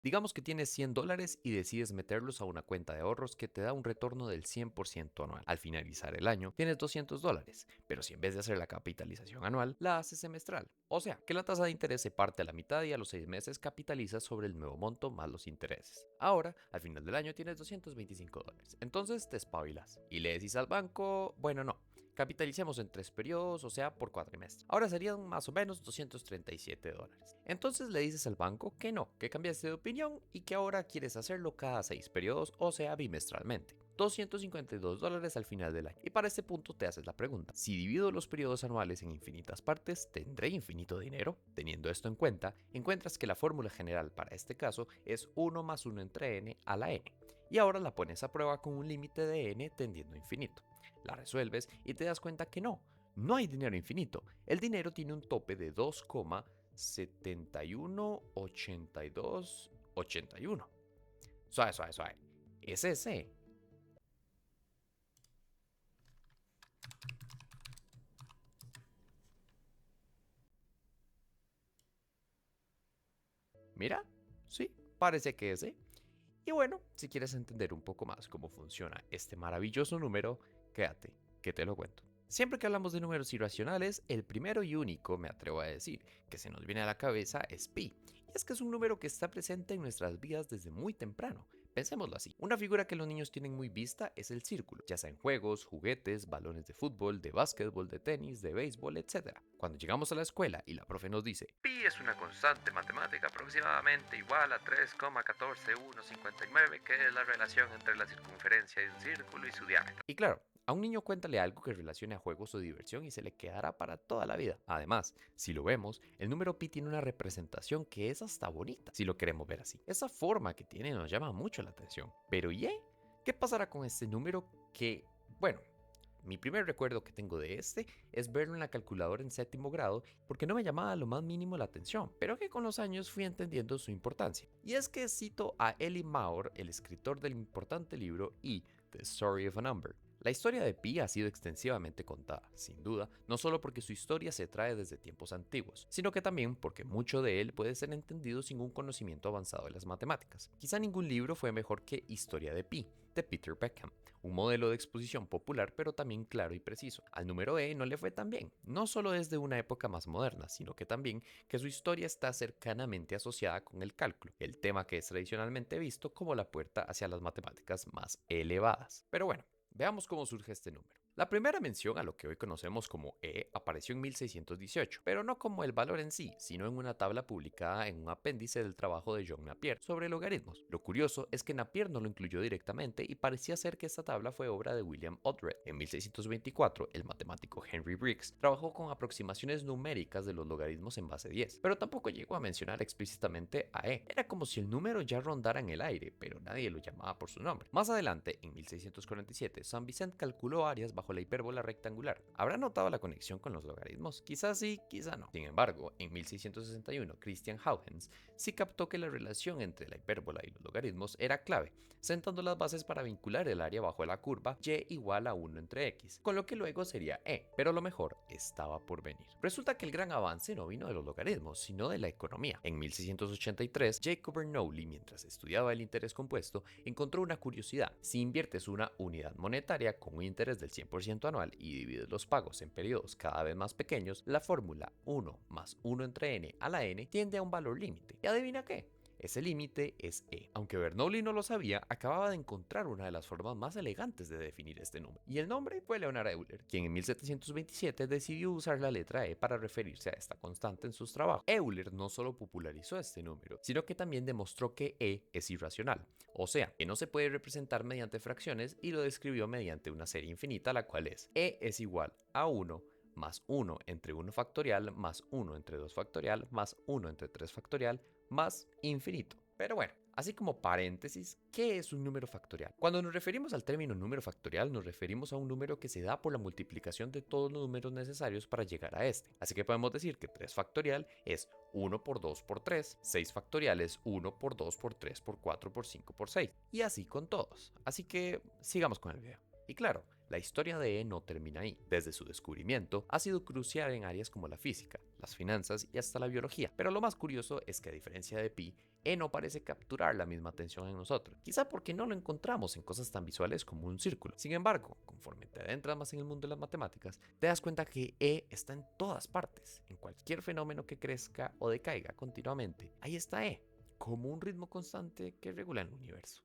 Digamos que tienes $100 y decides meterlos a una cuenta de ahorros que te da un retorno del 100% anual. Al finalizar el año tienes $200, pero si en vez de hacer la capitalización anual, la haces semestral. O sea, que la tasa de interés se parte a la mitad y a los 6 meses capitalizas sobre el nuevo monto más los intereses. Ahora, al final del año tienes $225. Entonces te espabilas y le decís al banco, bueno, no. Capitalicemos en 3 periodos, o sea, por cuatrimestre. Ahora serían más o menos $237. Entonces le dices al banco que no, que cambiaste de opinión y que ahora quieres hacerlo cada 6 periodos, o sea, bimestralmente. $252 al final del año. Y para este punto te haces la pregunta, si divido los periodos anuales en infinitas partes, ¿tendré infinito dinero? Teniendo esto en cuenta, encuentras que la fórmula general para este caso es 1 más 1 entre n a la n. Y ahora la pones a prueba con un límite de n tendiendo a infinito. La resuelves y te das cuenta que no hay dinero infinito. El dinero tiene un tope de 2,718281. Suave, suave, suave. Es ese. Mira, sí, parece que ese. Y bueno, si quieres entender un poco más cómo funciona este maravilloso número, quédate, que te lo cuento. Siempre que hablamos de números irracionales, el primero y único, me atrevo a decir, que se nos viene a la cabeza es pi. Y es que es un número que está presente en nuestras vidas desde muy temprano. Pensémoslo así. Una figura que los niños tienen muy vista es el círculo, ya sea en juegos, juguetes, balones de fútbol, de básquetbol, de tenis, de béisbol, etc. Cuando llegamos a la escuela y la profe nos dice, pi es una constante matemática aproximadamente igual a 3,14159, que es la relación entre la circunferencia de un círculo y su diámetro. Y claro, a un niño cuéntale algo que relacione a juegos o diversión y se le quedará para toda la vida. Además, si lo vemos, el número pi tiene una representación que es hasta bonita, si lo queremos ver así. Esa forma que tiene nos llama mucho la atención. Pero ¿y? ¿Qué pasará con este número que, bueno, mi primer recuerdo que tengo de este es verlo en la calculadora en séptimo grado porque no me llamaba lo más mínimo la atención, pero que con los años fui entendiendo su importancia. Y es que cito a Eli Maurer, el escritor del importante libro E, The Story of a Number. La historia de Pi ha sido extensivamente contada, sin duda, no solo porque su historia se trae desde tiempos antiguos, sino que también porque mucho de él puede ser entendido sin un conocimiento avanzado de las matemáticas. Quizá ningún libro fue mejor que Historia de Pi, de Peter Peckham, un modelo de exposición popular pero también claro y preciso. Al número no le fue tan bien, no solo desde una época más moderna, sino que también que su historia está cercanamente asociada con el cálculo, el tema que es tradicionalmente visto como la puerta hacia las matemáticas más elevadas. Pero bueno, veamos cómo surge este número. La primera mención a lo que hoy conocemos como apareció en 1618, pero no como el valor en sí, sino en una tabla publicada en un apéndice del trabajo de John Napier sobre logaritmos. Lo curioso es que Napier no lo incluyó directamente y parecía ser que esta tabla fue obra de William Oughtred. En 1624, el matemático Henry Briggs trabajó con aproximaciones numéricas de los logaritmos en base 10, pero tampoco llegó a mencionar explícitamente a Era como si el número ya rondara en el aire, pero nadie lo llamaba por su nombre. Más adelante, en 1647, Saint Vincent calculó áreas bajo la hipérbola rectangular. ¿Habrá notado la conexión con los logaritmos? Quizás sí, quizá no. Sin embargo, en 1661, Christian Huygens sí captó que la relación entre la hipérbola y los logaritmos era clave, sentando las bases para vincular el área bajo la curva y igual a 1 entre x, con lo que luego sería pero lo mejor estaba por venir. Resulta que el gran avance no vino de los logaritmos, sino de la economía. En 1683, Jacob Bernoulli, mientras estudiaba el interés compuesto, encontró una curiosidad. Si inviertes una unidad monetaria con un interés del 100% anual y divides los pagos en periodos cada vez más pequeños, la fórmula 1 más 1 entre n a la n tiende a un valor límite. ¿Y adivina qué? Ese límite es Aunque Bernoulli no lo sabía, acababa de encontrar una de las formas más elegantes de definir este número. Y el nombre fue Leonard Euler, quien en 1727 decidió usar la letra para referirse a esta constante en sus trabajos. Euler no solo popularizó este número, sino que también demostró que es irracional, o sea, que no se puede representar mediante fracciones, y lo describió mediante una serie infinita, la cual es igual a 1 más 1 entre 1 factorial más 1 entre 2 factorial más 1 entre 3 factorial más infinito. Pero bueno, así como paréntesis, ¿qué es un número factorial? Cuando nos referimos al término número factorial, nos referimos a un número que se da por la multiplicación de todos los números necesarios para llegar a este. Así que podemos decir que 3 factorial es 1 por 2 por 3, 6 factorial es 1 por 2 por 3 por 4 por 5 por 6, y así con todos. Así que sigamos con el video. Y claro, la historia de E no termina ahí. Desde su descubrimiento, ha sido crucial en áreas como la física, las finanzas y hasta la biología. Pero lo más curioso es que a diferencia de pi, E no parece capturar la misma atención en nosotros, quizá porque no lo encontramos en cosas tan visuales como un círculo. Sin embargo, conforme te adentras más en el mundo de las matemáticas, te das cuenta que E está en todas partes, en cualquier fenómeno que crezca o decaiga continuamente. Ahí está E, como un ritmo constante que regula el universo.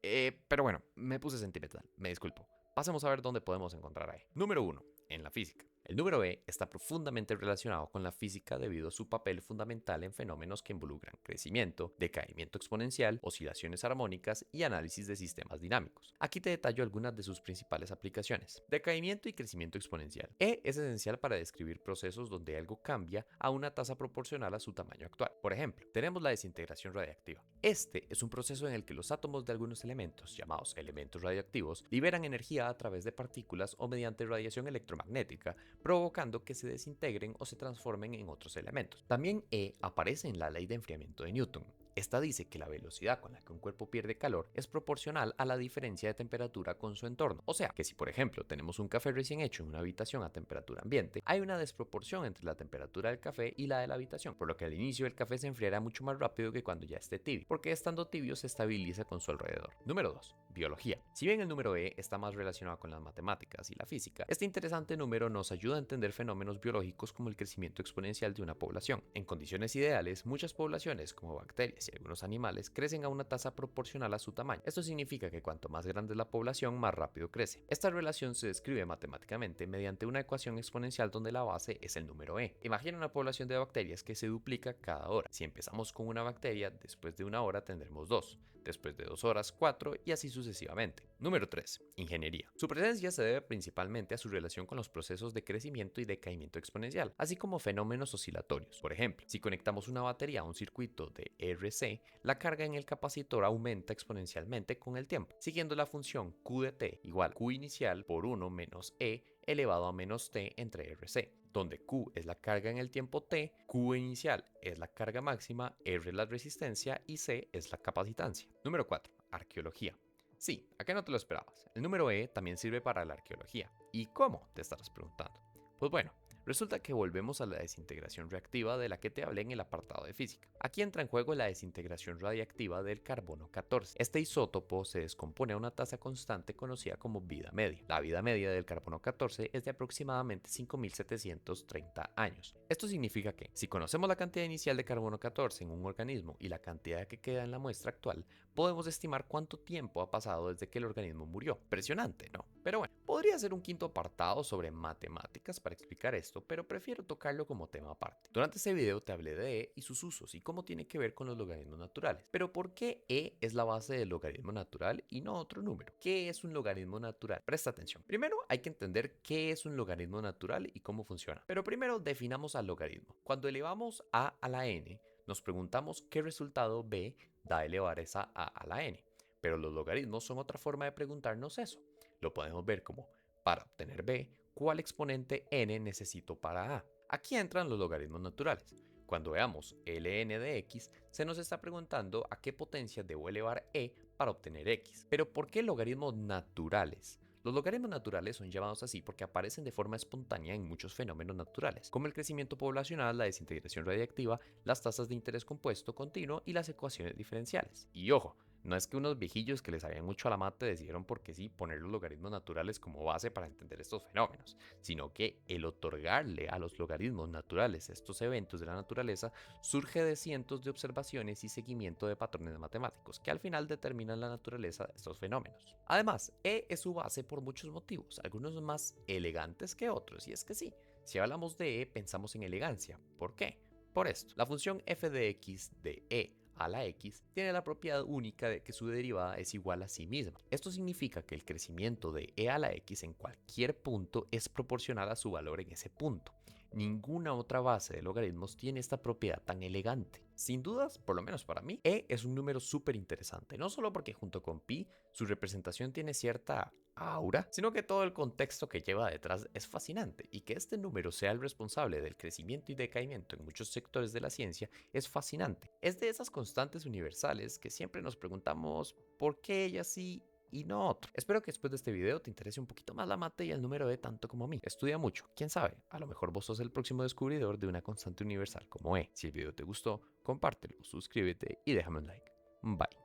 Pero bueno, me puse sentimental, me disculpo. Pasemos a ver dónde podemos encontrar a E. Número 1. En la física. El número E está profundamente relacionado con la física debido a su papel fundamental en fenómenos que involucran crecimiento, decaimiento exponencial, oscilaciones armónicas y análisis de sistemas dinámicos. Aquí te detallo algunas de sus principales aplicaciones. Decaimiento y crecimiento exponencial. E es esencial para describir procesos donde algo cambia a una tasa proporcional a su tamaño actual. Por ejemplo, tenemos la desintegración radiactiva. Este es un proceso en el que los átomos de algunos elementos, llamados elementos radioactivos, liberan energía a través de partículas o mediante radiación electromagnética, provocando que se desintegren o se transformen en otros elementos. También E aparece en la ley de enfriamiento de Newton. Esta dice que la velocidad con la que un cuerpo pierde calor es proporcional a la diferencia de temperatura con su entorno. O sea, que si por ejemplo tenemos un café recién hecho en una habitación a temperatura ambiente, hay una desproporción entre la temperatura del café y la de la habitación, por lo que al inicio el café se enfriará mucho más rápido que cuando ya esté tibio, porque estando tibio se estabiliza con su alrededor. Número 2. Biología. Si bien el número E está más relacionado con las matemáticas y la física, este interesante número nos ayuda a entender fenómenos biológicos como el crecimiento exponencial de una población. En condiciones ideales, muchas poblaciones, como bacterias y algunos animales, crecen a una tasa proporcional a su tamaño. Esto significa que cuanto más grande es la población, más rápido crece. Esta relación se describe matemáticamente mediante una ecuación exponencial donde la base es el número E. Imagina una población de bacterias que se duplica cada hora. Si empezamos con una bacteria, después de una hora tendremos 2, después de 2 horas 4 y así sucesivamente. Número 3. Ingeniería. Su presencia se debe principalmente a su relación con los procesos de crecimiento y decaimiento exponencial, así como fenómenos oscilatorios. Por ejemplo, si conectamos una batería a un circuito de RC, la carga en el capacitor aumenta exponencialmente con el tiempo, siguiendo la función Q de t igual Q inicial por 1 menos E elevado a menos t entre RC, donde Q es la carga en el tiempo t, Q inicial es la carga máxima, R es la resistencia y C es la capacitancia. Número 4. Arqueología. Sí, ¿a qué no te lo esperabas? El número E también sirve para la arqueología. ¿Y cómo? Te estarás preguntando. Pues bueno, resulta que volvemos a la desintegración reactiva de la que te hablé en el apartado de física. Aquí entra en juego la desintegración radiactiva del carbono 14. Este isótopo se descompone a una tasa constante conocida como vida media. La vida media del carbono 14 es de aproximadamente 5.730 años. Esto significa que, si conocemos la cantidad inicial de carbono 14 en un organismo y la cantidad que queda en la muestra actual, podemos estimar cuánto tiempo ha pasado desde que el organismo murió. Impresionante, ¿no? Pero bueno, podría ser un quinto apartado sobre matemáticas para explicar esto, pero prefiero tocarlo como tema aparte. Durante este video te hablé de E y sus usos y cómo tiene que ver con los logaritmos naturales. Pero ¿por qué E es la base del logaritmo natural y no otro número? ¿Qué es un logaritmo natural? Presta atención. Primero hay que entender qué es un logaritmo natural y cómo funciona. Pero primero definamos al logaritmo. Cuando elevamos a la n, nos preguntamos qué resultado b da elevar esa a la n. Pero los logaritmos son otra forma de preguntarnos eso. Lo podemos ver como, para obtener b, ¿cuál exponente n necesito para a? Aquí entran los logaritmos naturales. Cuando veamos ln de x, se nos está preguntando a qué potencia debo elevar e para obtener x. Pero ¿por qué logaritmos naturales? Los logaritmos naturales son llamados así porque aparecen de forma espontánea en muchos fenómenos naturales, como el crecimiento poblacional, la desintegración radiactiva, las tasas de interés compuesto continuo y las ecuaciones diferenciales. Y ojo, no es que unos viejillos que les sabían mucho a la mate decidieron porque sí poner los logaritmos naturales como base para entender estos fenómenos, sino que el otorgarle a los logaritmos naturales estos eventos de la naturaleza surge de cientos de observaciones y seguimiento de patrones matemáticos que al final determinan la naturaleza de estos fenómenos. Además, E es su base por muchos motivos, algunos más elegantes que otros, y es que sí, si hablamos de E pensamos en elegancia. ¿Por qué? Por esto, la función f de x de E a la x tiene la propiedad única de que su derivada es igual a sí misma. Esto significa que el crecimiento de e a la x en cualquier punto es proporcional a su valor en ese punto. Ninguna otra base de logaritmos tiene esta propiedad tan elegante. Sin dudas, por lo menos para mí, e es un número súper interesante, no solo porque junto con pi su representación tiene cierta aura, sino que todo el contexto que lleva detrás es fascinante, y que este número sea el responsable del crecimiento y decaimiento en muchos sectores de la ciencia es fascinante. Es de esas constantes universales que siempre nos preguntamos por qué ellas sí y no otro. Espero que después de este video te interese un poquito más la mate y el número E tanto como a mí. Estudia mucho, quién sabe, a lo mejor vos sos el próximo descubridor de una constante universal como E. Si el video te gustó, compártelo, suscríbete y déjame un like. Bye.